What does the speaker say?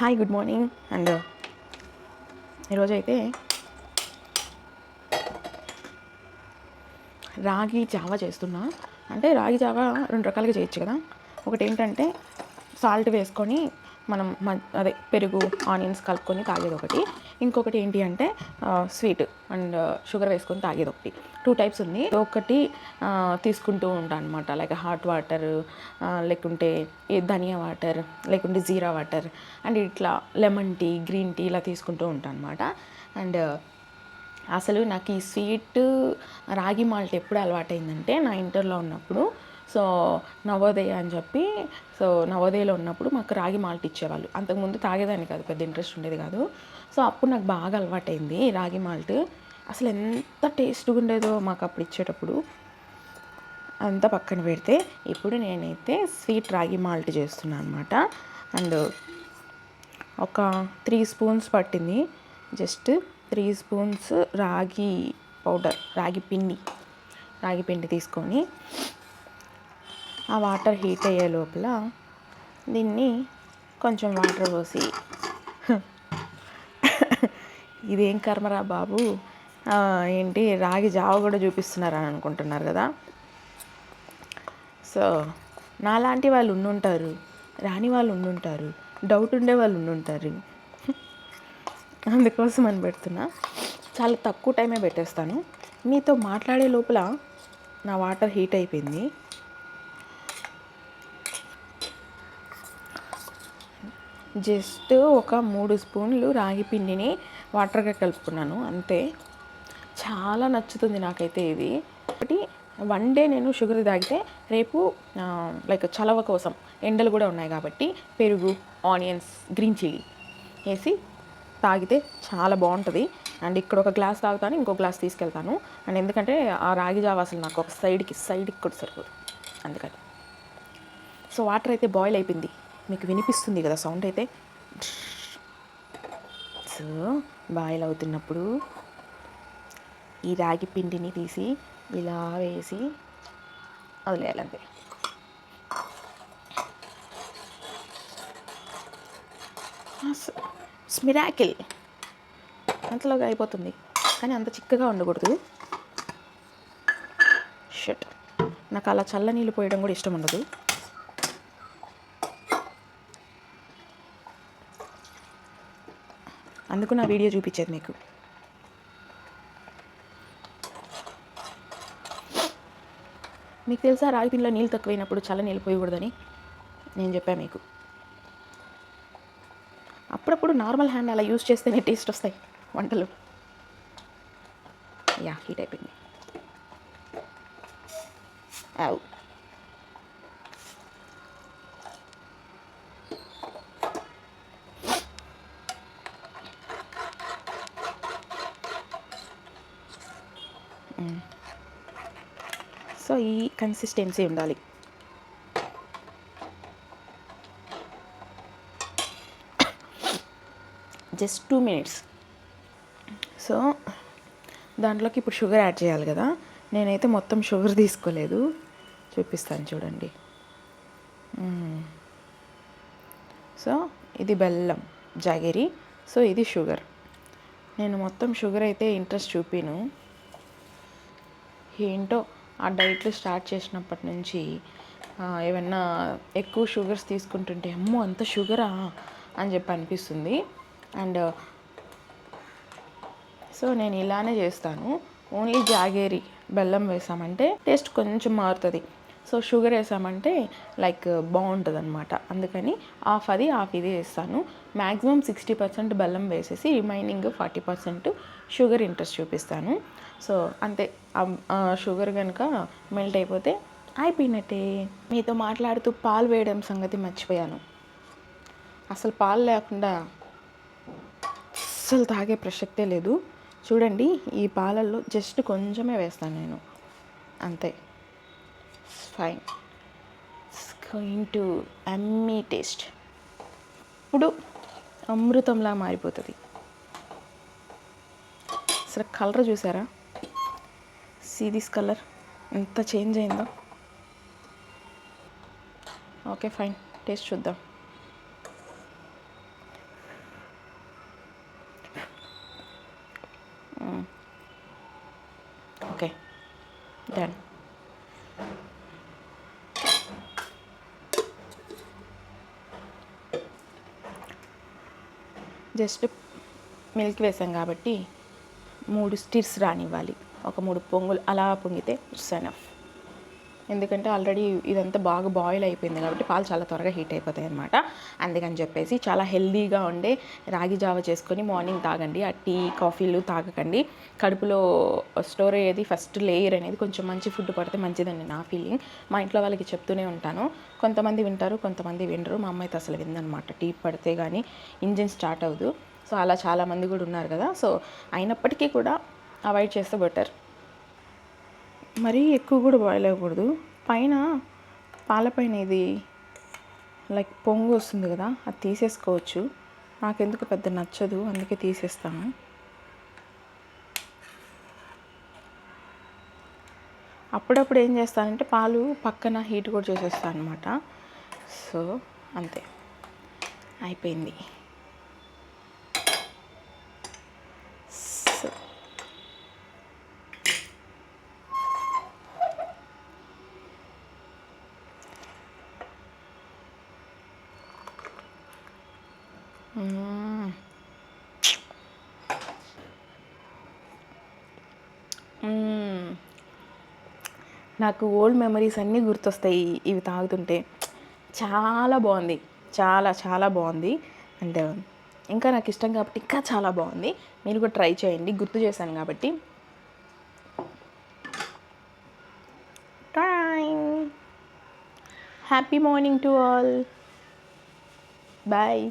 Hi good morning. And ఈరోజైతే రాగి Java చేస్తున్నా. అంటే రాగి జావా రెండు రకాలుగా చేయొచ్చు కదా. ఒకటి ఏంటంటే సాల్ట్ వేసుకొని మనం అదే పెరుగు ఆనియన్స్ కలుపుకొని తాగేది ఒకటి. ఇంకొకటి ఏంటి అంటే స్వీట్ అండ్ షుగర్ వేసుకొని తాగేది ఒకటి. 2 టైప్స్ ఉంది. ఒకటి తీసుకుంటూ ఉంటాను అనమాట. లైక్ హాట్ వాటర్, లేకుంటే ధనియా వాటర్, లేకుంటే జీరా వాటర్, అండ్ ఇట్లా లెమన్ టీ, గ్రీన్ టీ ఇలా తీసుకుంటూ ఉంటాను అనమాట. అండ్ అసలు నాకు ఈ స్వీట్ రాగి మాల్ట్ ఎప్పుడు అలవాటైందంటే నా ఇంటర్లో ఉన్నప్పుడు. సో నవోదయ అని చెప్పి, సో నవోదయలో ఉన్నప్పుడు మాకు రాగి మాల్ట్ ఇచ్చేవాళ్ళు. అంతకుముందు తాగేదాన్ని కాదు, పెద్ద ఇంట్రెస్ట్ ఉండేది కాదు. సో అప్పుడు నాకు బాగా అలవాటైంది రాగి మాల్ట్. అసలు ఎంత టేస్ట్గా ఉండేదో మాకు అప్పుడు ఇచ్చేటప్పుడు. అంతా పక్కన పెడితే ఇప్పుడు నేనైతే స్వీట్ రాగి మాల్ట్ చేస్తున్నాను అనమాట. అండ్ ఒక 3 స్పూన్స్ పట్టింది. జస్ట్ 3 స్పూన్స్ రాగి పౌడర్, రాగి పిండి తీసుకొని ఆ వాటర్ హీట్ అయ్యే లోపల దీన్ని కొంచెం వాటర్ పోసి ఇదేం కర్మరా బాబు, ఏంటి రాగి జావ కూడా చూపిస్తున్నారని అనుకుంటున్నారు కదా. సో నాలాంటి వాళ్ళు ఉండుంటారు, రాని వాళ్ళు ఉండుంటారు, డౌట్ ఉండే వాళ్ళు ఉండుంటారు. అందుకోసం అని పెడుతున్నా. చాలా తక్కువ టైమే పెట్టేస్తాను. మీతో మాట్లాడే లోపల నా వాటర్ హీట్ అయిపోయింది. జస్ట్ ఒక 3 స్పూన్లు రాగి పిండిని వాటర్గా కలుపుకున్నాను అంతే. చాలా నచ్చుతుంది నాకైతే ఇది. ఒకటి 1 డే నేను షుగర్ తాగితే రేపు లైక్ చలవ కోసం, ఎండలు కూడా ఉన్నాయి కాబట్టి పెరుగు, ఆనియన్స్, గ్రీన్ చిల్లీ వేసి తాగితే చాలా బాగుంటుంది. అండ్ ఇక్కడ ఒక గ్లాస్ తాగుతాను, ఇంకో గ్లాస్ తీసుకెళ్తాను. అండ్ ఎందుకంటే ఆ రాగి జావ అసలు నాకు ఒక సైడ్కి కూడా సరిపోదు, అందుకని. సో వాటర్ అయితే బాయిల్ అయిపోయింది, మీకు వినిపిస్తుంది కదా సౌండ్ అయితే. సో బాయిల్ అవుతున్నప్పుడు ఈ రాగి పిండిని తీసి ఇలా వేసి వదిలేయాలంతే. మిరాకిల్ అంతలోగా అయిపోతుంది, కానీ అంత చిక్కగా ఉండకూడదు. షట్, నాకు అలా చల్ల నీళ్ళు పోయడం కూడా ఇష్టం ఉండదు. అందుకు నా వీడియో చూపించేది మీకు. మీకు తెలుసా రాగి పిండిలో నీళ్ళు తక్కువైనప్పుడు చల్ల నీళ్ళు పోయకూడదని నేను చెప్పాను మీకు. అప్పుడప్పుడు నార్మల్ హ్యాండ్ అలా యూజ్ చేస్తేనే టేస్ట్ వస్తాయి వంటలు. యా, హీట్ అయిపోయింది. అవు సో ఈ కన్సిస్టెన్సీ ఉండాలి. Just 2 minutes. సో దాంట్లోకి ఇప్పుడు షుగర్ యాడ్ చేయాలి కదా. నేనైతే మొత్తం షుగర్ తీసుకోలేదు, చూపిస్తాను చూడండి. సో ఇది బెల్లం జాగరి, సో ఇది షుగర్. నేను మొత్తం షుగర్ అయితే ఇంట్రెస్ట్ చూపిను. ఏంటో ఆ డైట్లు స్టార్ట్ చేసినప్పటి నుంచి ఏమన్నా ఎక్కువ షుగర్స్ తీసుకుంటుంటే అమ్మో అంత షుగరా అని చెప్పి అనిపిస్తుంది. అండ్ సో నేను ఇలానే చేస్తాను. ఓన్లీ జాగేరి బెల్లం వేసామంటే టేస్ట్ కొంచెం మారుతుంది. సో షుగర్ వేసామంటే లైక్ బాగుంటుంది అనమాట. అందుకని హాఫ్ ఇది వేస్తాను. మ్యాక్సిమం 60% బెల్లం వేసేసి రిమైనింగ్ 40% షుగర్ ఇంట్రెస్ట్ చూపిస్తాను. సో అంతే, షుగర్ కనుక మెల్ట్ అయిపోతే అయిపోయినట్టే. మీతో మాట్లాడుతూ పాలు వేయడం సంగతి మర్చిపోయాను. అసలు పాలు లేకుండా అస్సలు తాగే ప్రసక్తే లేదు. చూడండి, ఈ పాలల్లో జస్ట్ కొంచెమే వేస్తాను నేను అంతే. Fine, it's going to yummy taste. ఇప్పుడు అమృతంలా మారిపోతుంది. అసలు కలర్ చూసారా? సీ దిస్ కలర్ ఎంత చేంజ్ అయిందో. ఓకే ఫైన్, టేస్ట్ చూద్దాం. జస్ట్ మిల్క్ వేసాం కాబట్టి 3 స్టిర్స్ రానివ్వాలి. ఒక 3 పొంగులు అలా పొంగితే ఇట్స్ ఎనఫ్. ఎందుకంటే ఆల్రెడీ ఇదంతా బాగా బాయిల్ అయిపోయింది కాబట్టి పాలు చాలా త్వరగా హీట్ అయిపోతాయి అన్నమాట. అందుకని చెప్పేసి చాలా హెల్దీగా ఉండే రాగి జావ చేసుకొని మార్నింగ్ తాగండి. ఆ టీ కాఫీలు తాగకండి. కడుపులో స్టోర్ అయ్యేది ఫస్ట్ లేయర్ అనేది కొంచెం మంచి ఫుడ్ పడితే మంచిదండి నా ఫీలింగ్. మా ఇంట్లో వాళ్ళకి చెప్తూనే ఉంటాను. కొంతమంది వింటారు, కొంతమంది వినరు. మా అమ్మ అయితే అసలు విందనమాట. టీ పడితే కానీ ఇంజిన్ స్టార్ట్ అవ్వదు. సో అలా చాలామంది కూడా ఉన్నారు కదా. సో అయినప్పటికీ కూడా అవాయిడ్ చేస్తే బెటర్. మరీ ఎక్కువ కూడా బాయిల్ అవ్వకూడదు. పైన పాలపైన ఇది లైక్ పొంగు వస్తుంది కదా, అది తీసేసుకోవచ్చు. నాకెందుకు పెద్ద నచ్చదు, అందుకే తీసేస్తాను. అప్పుడప్పుడు ఏం చేస్తానంటే పాలు పక్కన హీట్ కూడా చేసేస్తాను అనమాట. సో అంతే, అయిపోయింది. సో నాకు ఓల్డ్ మెమరీస్ అన్నీ గుర్తొస్తాయి ఇవి తాగుతుంటే. చాలా బాగుంది, చాలా చాలా బాగుంది. అండ్ ఇంకా నాకు ఇష్టం కాబట్టి ఇంకా చాలా బాగుంది. మీరు కూడా ట్రై చేయండి, గుర్తు చేశాను కాబట్టి. Happy morning to all. Bye.